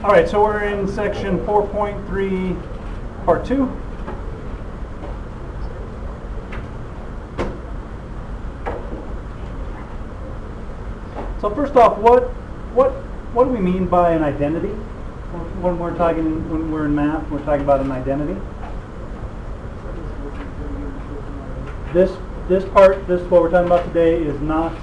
All right, so we're in section 4.3, part 2. So first off, what do we mean by an identity? When we're in math, we're talking about an identity. This what we're talking about today is not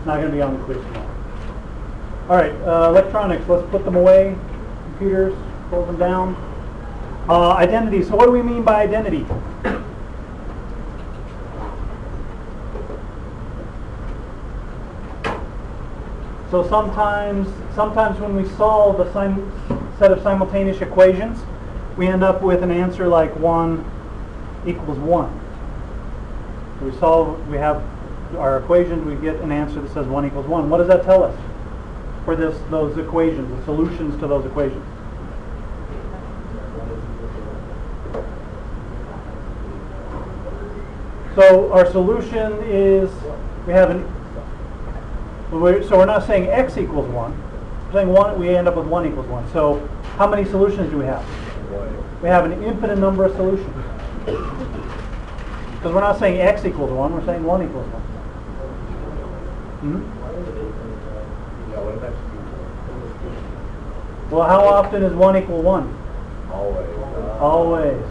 going to be on the quiz tomorrow. All right, electronics. Let's put them away. Computers, close them down. Identity. So what do we mean by identity? So sometimes when we solve a set of simultaneous equations, we end up with an answer like 1 equals 1. We have our equations, we get an answer that says 1 equals 1. What does that tell us for those equations, the solutions to those equations? So our solution is, so we're not saying x equals 1. We're saying 1, we end up with 1 equals 1. So how many solutions do we have? We have an infinite number of solutions. Because we're not saying x equals 1, we're saying 1 equals 1. Well, how often is 1 equal 1? Always.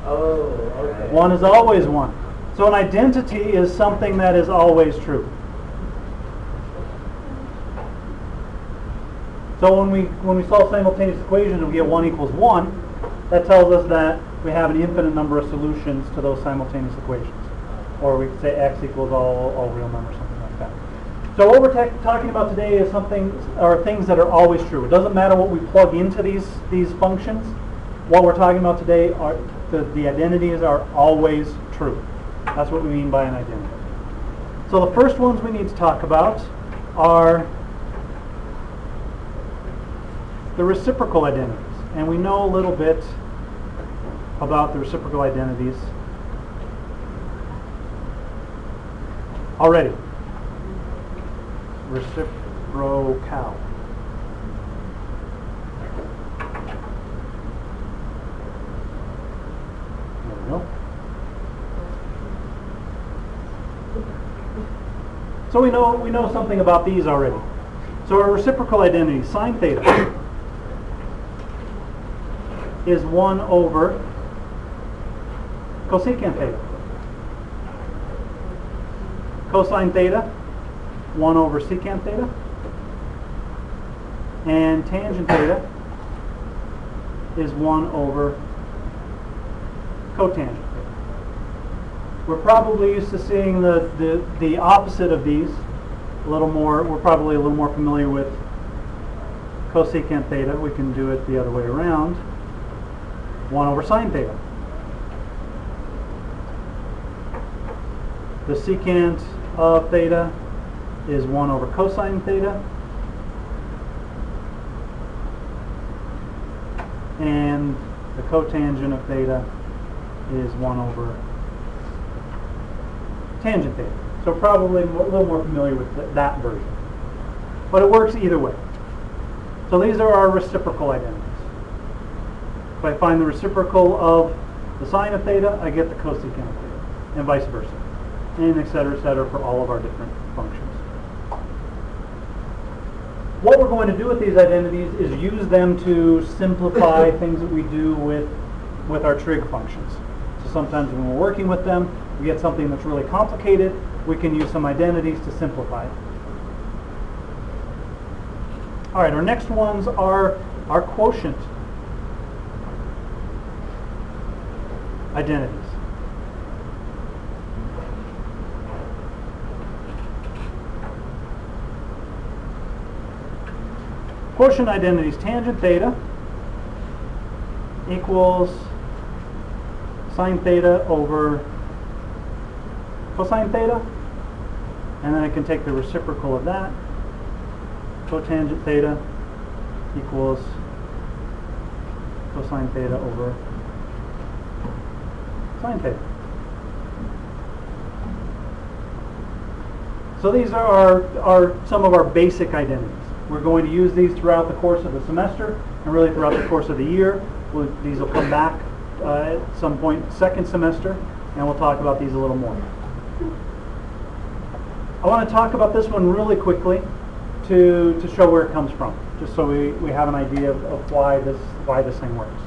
Oh, okay. 1 is always 1. So an identity is something that is always true. So when we solve simultaneous equations and we get 1 equals 1, that tells us that we have an infinite number of solutions to those simultaneous equations. Or we could say x equals all real numbers, something like that. So what we're talking about today is things that are always true. It doesn't matter what we plug into these functions. What we're talking about today are the identities are always true. That's what we mean by an identity. So the first ones we need to talk about are the reciprocal identities. And we know a little bit about the reciprocal identities already. Reciprocal. There we go. So we know something about these already. So our reciprocal identity, sine theta, is 1 over cosecant theta. Cosine theta, 1 over secant theta. And tangent theta is 1 over cotangent theta. We're probably used to seeing the opposite of these a little more. We're probably a little more familiar with cosecant theta. We can do it the other way around. 1 over sine theta. The secant of theta is 1 over cosine theta. And the cotangent of theta is 1 over tangent theta. So probably a little more familiar with that version. But it works either way. So these are our reciprocal identities. If I find the reciprocal of the sine of theta, I get the cosecant of theta, and vice versa, and et cetera, for all of our different functions. What we're going to do with these identities is use them to simplify things that we do with our trig functions. So sometimes when we're working with them, we get something that's really complicated, we can use some identities to simplify it. All right, our next ones are our quotient identities. Quotient identities, tangent theta equals sine theta over cosine theta, and then I can take the reciprocal of that. Cotangent theta equals cosine theta over sine theta. So these are some of our basic identities. We're going to use these throughout the course of the semester and really throughout the course of the year. These will come back at some point second semester, and we'll talk about these a little more. I want to talk about this one really quickly to show where it comes from, just so we have an idea of why this thing works.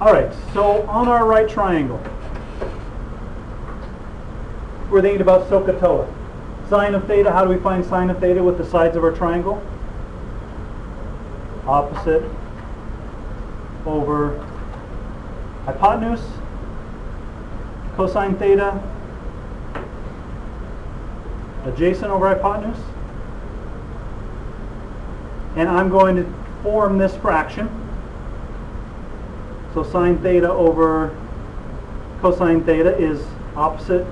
All right, so on our right triangle, we're thinking about SOHCAHTOA. Sine of theta, how do we find sine of theta with the sides of our triangle? Opposite over hypotenuse. Cosine theta, adjacent over hypotenuse. And I'm going to form this fraction. So sine theta over cosine theta is opposite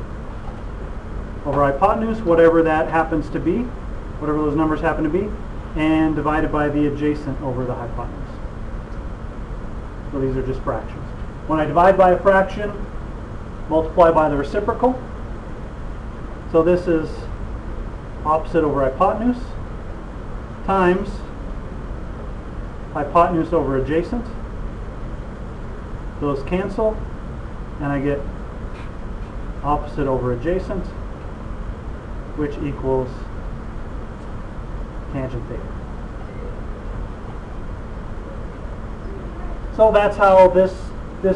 over hypotenuse, whatever that happens to be, whatever those numbers happen to be, and divided by the adjacent over the hypotenuse. So these are just fractions. When I divide by a fraction, multiply by the reciprocal. So this is opposite over hypotenuse times hypotenuse over adjacent. Those cancel, and I get opposite over adjacent, which equals tangent theta. So that's how this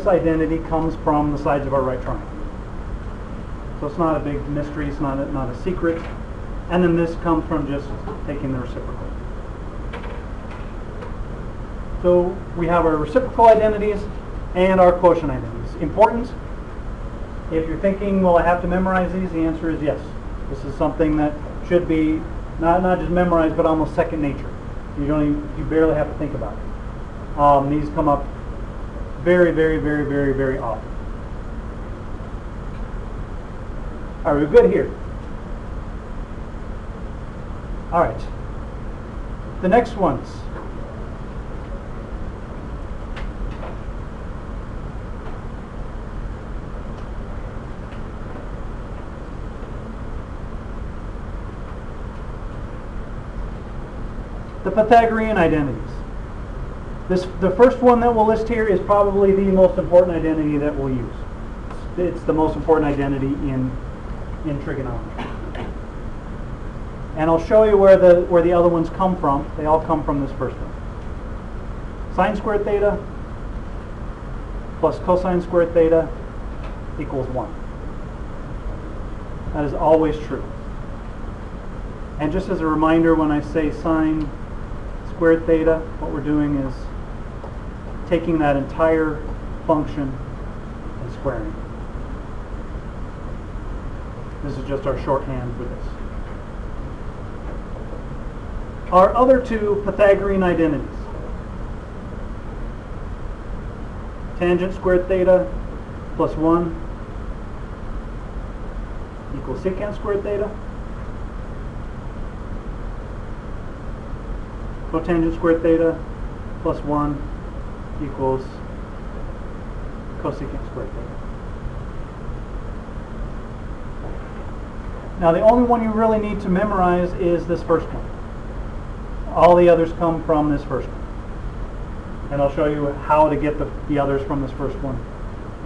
identity comes from the sides of our right triangle. So it's not a big mystery, it's not a secret. And then this comes from just taking the reciprocal. So we have our reciprocal identities and our quotient identities. Important, if you're thinking, well, I have to memorize these, the answer is yes. This is something that should be not just memorized, but almost second nature. You barely have to think about it. These come up very, very, very, very, very often. All right, we're good here. All right. The next ones. The Pythagorean identities. The first one that we'll list here is probably the most important identity that we'll use. It's the most important identity in trigonometry. And I'll show you where the other ones come from. They all come from this first one. Sine squared theta plus cosine squared theta equals 1. That is always true. And just as a reminder, when I say sine squared theta, what we're doing is taking that entire function and squaring it. This is just our shorthand for this. Our other two Pythagorean identities. Tangent squared theta plus 1 equals secant squared theta. Cotangent squared theta plus 1 equals cosecant squared theta. Now the only one you really need to memorize is this first one. All the others come from this first one. And I'll show you how to get the others from this first one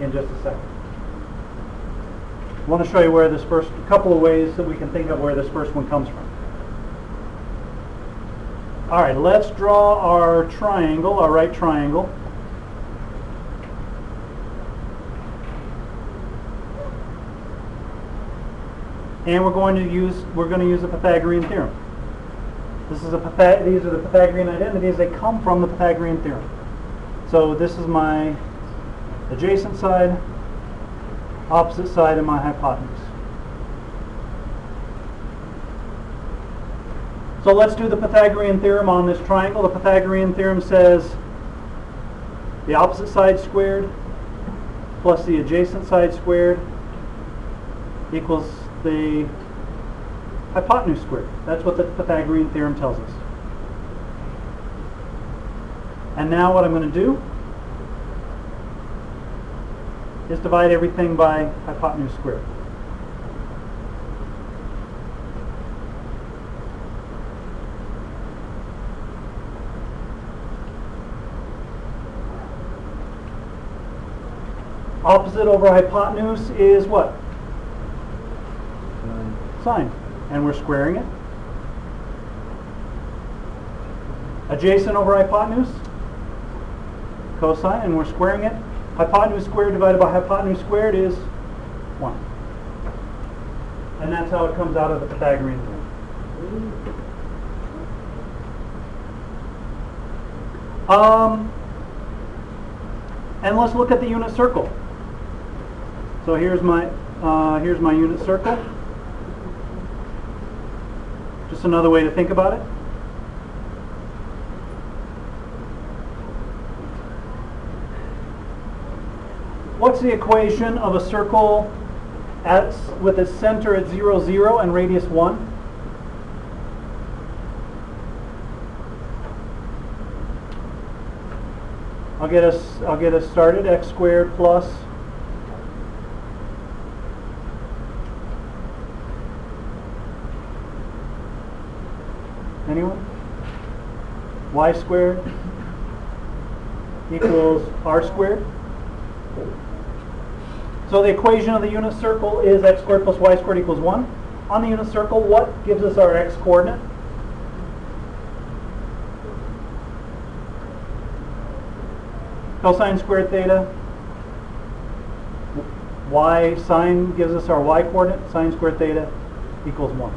in just a second. I want to show you where a couple of ways that we can think of where this first one comes from. All right, let's draw our triangle, our right triangle. And we're going to use the Pythagorean theorem. These are the Pythagorean identities. They come from the Pythagorean theorem. So this is my adjacent side, opposite side, and my hypotenuse. So let's do the Pythagorean theorem on this triangle. The Pythagorean theorem says the opposite side squared plus the adjacent side squared equals the hypotenuse squared. That's what the Pythagorean theorem tells us. And now what I'm going to do is divide everything by hypotenuse squared. Opposite over hypotenuse is what? Sine. And we're squaring it. Adjacent over hypotenuse, cosine, and we're squaring it. Hypotenuse squared divided by hypotenuse squared is 1. And that's how it comes out of the Pythagorean theorem. And let's look at the unit circle. So here's my unit circle. Just another way to think about it. What's the equation of a circle with its center at 0, 0 and radius 1? I'll get us started. X squared plus anyone? Y squared equals R squared. So the equation of the unit circle is x squared plus y squared equals 1. On the unit circle, what gives us our x coordinate? Cosine squared theta. Y sine gives us our y coordinate. Sine squared theta equals 1.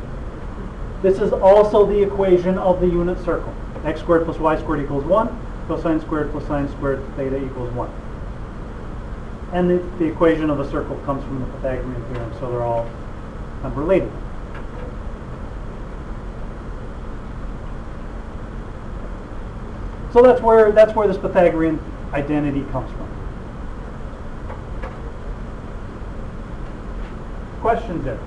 This is also the equation of the unit circle. X squared plus y squared equals 1. Cosine squared plus sine squared theta equals 1. And the equation of a circle comes from the Pythagorean theorem, so they're all related. So that's where this Pythagorean identity comes from. Questions there?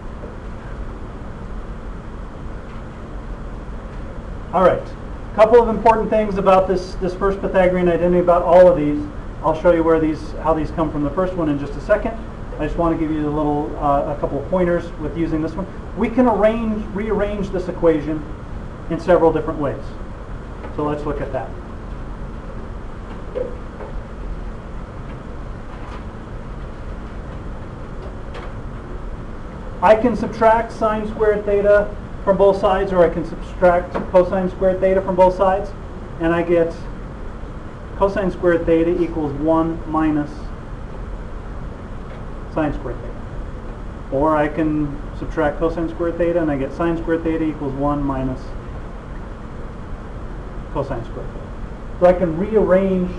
All right. A couple of important things about this first Pythagorean identity, about all of these. I'll show you how these come from the first one in just a second. I just want to give you a couple of pointers with using this one. We can rearrange this equation in several different ways. So let's look at that. I can subtract sine squared theta from both sides, or I can subtract cosine squared theta from both sides, and I get cosine squared theta equals 1 minus sine squared theta. Or I can subtract cosine squared theta and I get sine squared theta equals 1 minus cosine squared theta. So I can rearrange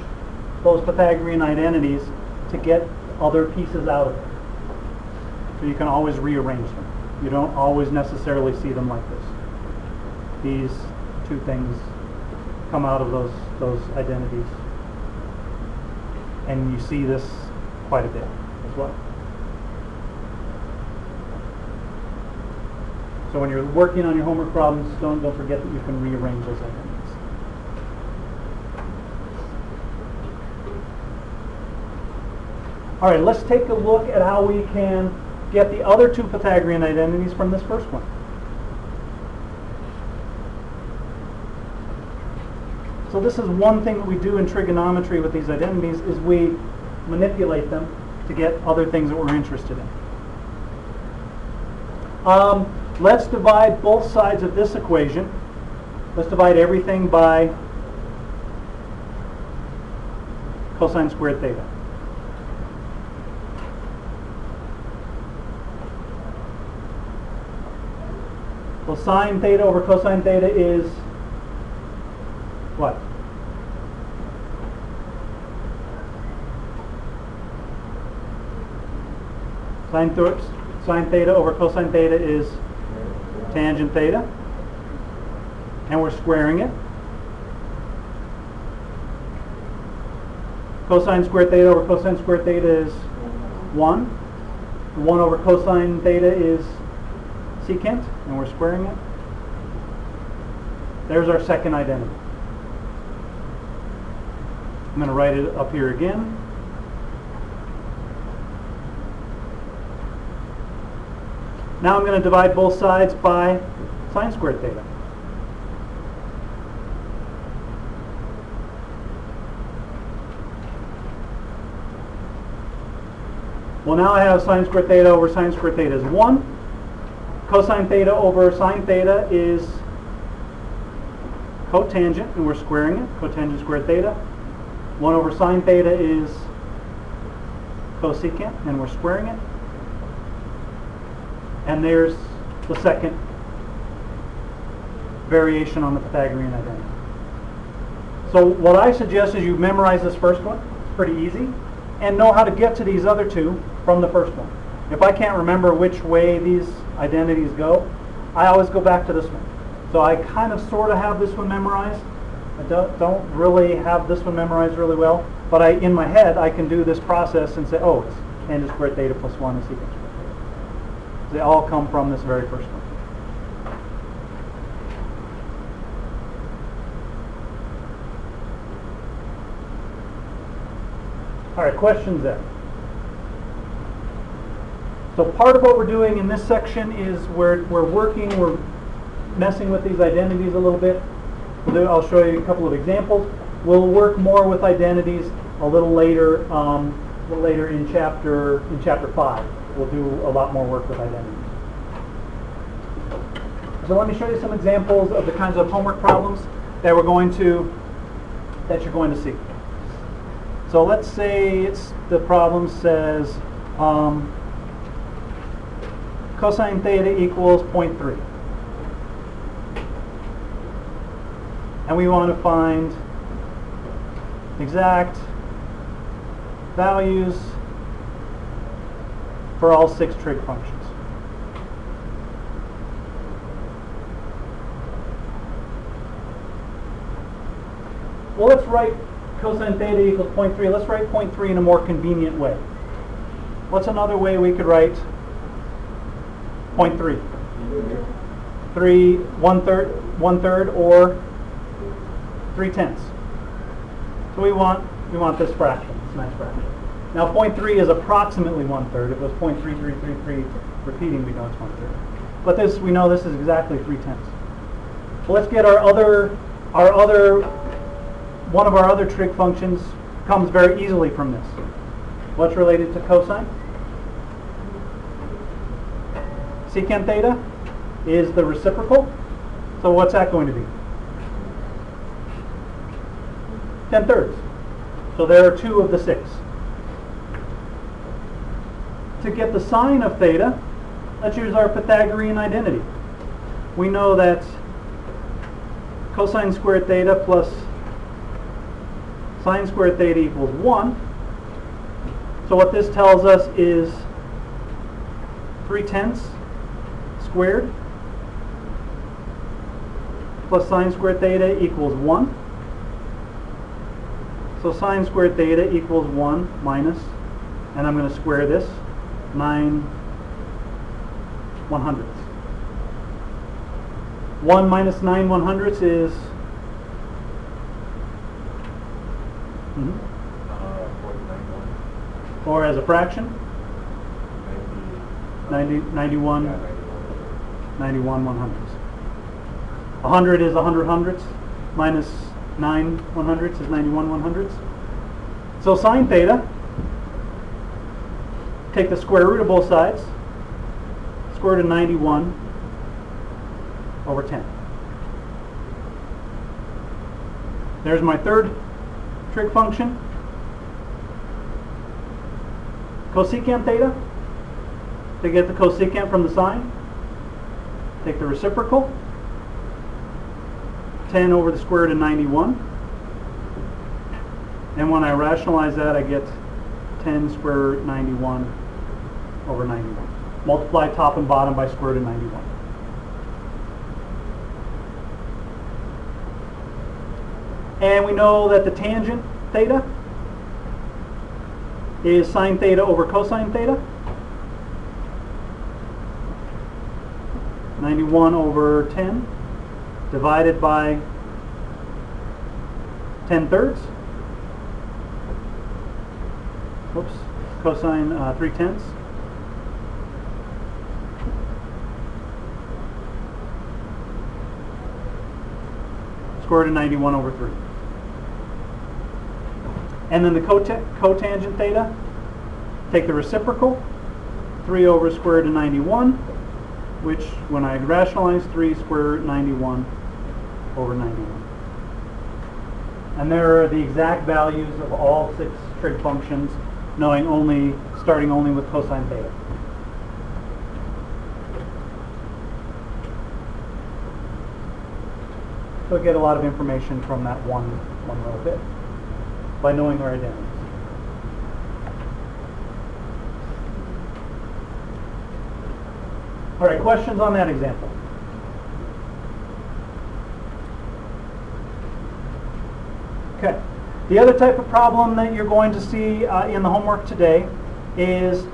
those Pythagorean identities to get other pieces out of it. So you can always rearrange them. You don't always necessarily see them like this. These two things come out of those identities. And you see this quite a bit as well. So when you're working on your homework problems, don't forget that you can rearrange those identities. All right, let's take a look at how we can get the other two Pythagorean identities from this first one. So this is one thing that we do in trigonometry with these identities, is we manipulate them to get other things that we're interested in. Let's divide both sides of this equation. Let's divide everything by cosine squared theta. Well, sine theta over cosine theta is what? Sine theta over cosine theta is tangent theta. And we're squaring it. Cosine squared theta over cosine squared theta is 1. 1 over cosine theta is secant, and we're squaring it. There's our second identity. I'm going to write it up here again. Now I'm going to divide both sides by sine squared theta. Well, now I have sine squared theta over sine squared theta is 1. Cosine theta over sine theta is cotangent, and we're squaring it. Cotangent squared theta. 1 over sine theta is cosecant, and we're squaring it. And there's the second variation on the Pythagorean identity. So what I suggest is you memorize this first one. It's pretty easy. And know how to get to these other two from the first one. If I can't remember which way these identities go, I always go back to this one. So I kind of sort of have this one memorized. I don't really have this one memorized really well. But in my head, I can do this process and say, oh, it's tangent squared theta plus 1 is secant squared theta. They all come from this very first one. All right, questions then. So part of what we're doing in this section is we're messing with these identities a little bit. I'll show you a couple of examples. We'll work more with identities a little later in chapter 5. We'll do a lot more work with identities. So let me show you some examples of the kinds of homework problems that you're going to see. So let's say the problem says cosine theta equals 0.3. And we want to find exact values for all 6 trig functions. Well, let's write cosine theta equals 0.3. Let's write 0.3 in a more convenient way. What's another way we could write 0.3? 1/3 or 3/10. So we want this fraction, this nice fraction. Now 0.3 is approximately 1/3. If it was 0.3333 repeating, we know it's 1/3. But this, we know this is exactly 3/10. So let's get one of our other trig functions comes very easily from this. What's related to cosine? Secant theta is the reciprocal. So what's that going to be? 10/3. So there are 2 of the 6. To get the sine of theta, let's use our Pythagorean identity. We know that cosine squared theta plus sine squared theta equals 1. So what this tells us is 3/10 squared plus sine squared theta equals 1. So sine squared theta equals 1 minus, and I'm going to square this, 9/100. 1 minus 9/100 is 0.91. or as a fraction, 91 100ths. 100 is 100 hundredths, minus 9 100ths is 91 100ths. So sine theta, take the square root of both sides, square root of 91 over 10. There's my third trig function. Cosecant theta, to get the cosecant from the sine, take the reciprocal, 10 over the square root of 91. And when I rationalize that, I get 10 square root 91 over 91. Multiply top and bottom by square root of 91. And we know that the tangent theta is sine theta over cosine theta. 91 over 10 divided by 10/3. Whoops, cosine 3/10. Square root of 91 over 3. And then the cotangent theta, take the reciprocal, 3 over square root of 91, which when I rationalize 3 square root 91 over 91. And there are the exact values of all 6 trig functions, starting only with cosine theta. So we get a lot of information from that one little bit by knowing our identities. All right, questions on that example? Okay. The other type of problem that you're going to see in the homework today is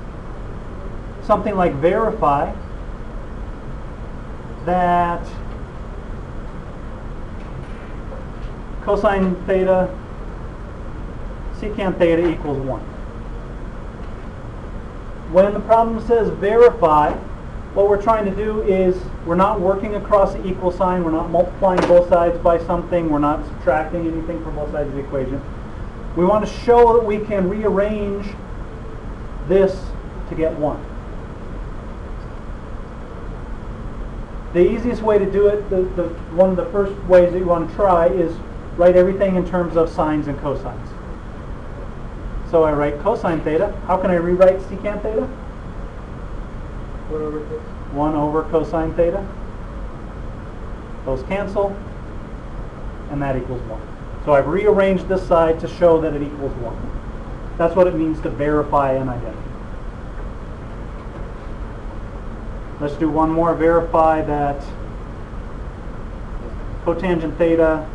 something like verify that cosine theta secant theta equals 1. When the problem says verify, what we're trying to do is we're not working across the equal sign, we're not multiplying both sides by something, we're not subtracting anything from both sides of the equation. We want to show that we can rearrange this to get 1. The easiest way to do it, one of the first ways that you want to try is write everything in terms of sines and cosines. So I write cosine theta. How can I rewrite secant theta? 1 over cosine theta. Those cancel, and that equals 1. So I've rearranged this side to show that it equals 1. That's what it means to verify an identity. Let's do one more. Verify that cotangent theta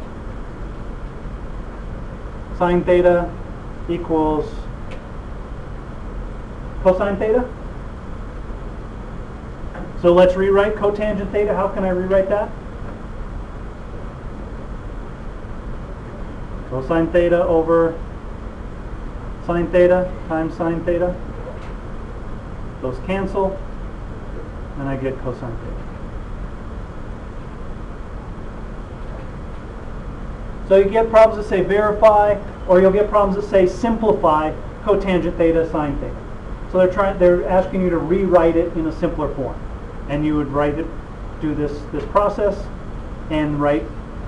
sine theta equals cosine theta. So let's rewrite cotangent theta. How can I rewrite that? Cosine theta over sine theta times sine theta. Those cancel, and I get cosine theta. So you get problems that say verify, or you'll get problems that say simplify cotangent theta sine theta. So they're asking you to rewrite it in a simpler form. And you would do this process and write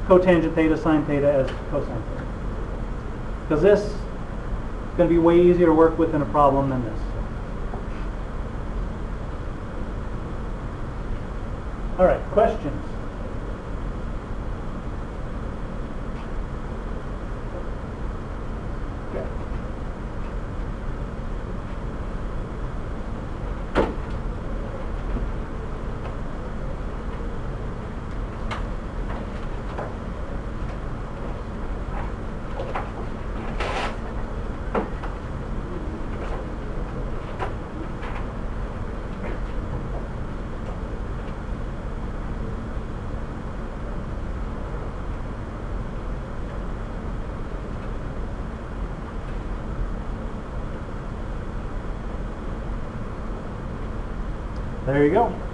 cotangent theta sine theta as cosine theta. Because this is going to be way easier to work with in a problem than this. All right, questions? Okay. There you go.